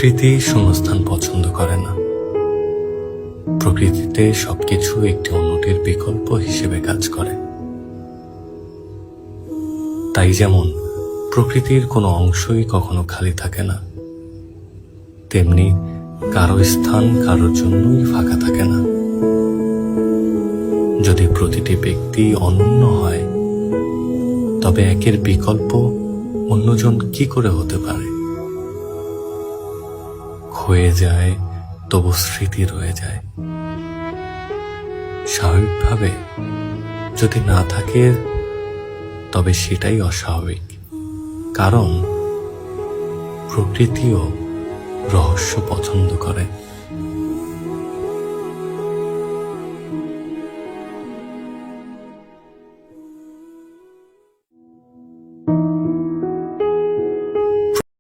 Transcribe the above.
প্রকৃতি শূন্যস্থান পছন্দ করে না। প্রকৃতিতে সবকিছু একটি অন্যটির বিকল্প হিসেবে কাজ করে। তাই যেমন প্রকৃতির কোনো অংশই কখনো খালি থাকে না, তেমনি কারো স্থান কারোর জন্যই ফাঁকা থাকে না। যদি প্রতিটি ব্যক্তি অনন্য হয়, তবে একের বিকল্প অন্যজন কি করে হতে পারে? ক্ষয়ে যায় তবু স্মৃতি রয়ে যায়। স্বাভাবিকভাবে যদি না থাকে, তবে সেটাই অস্বাভাবিক, কারণ প্রকৃতিও রহস্য পছন্দ করে।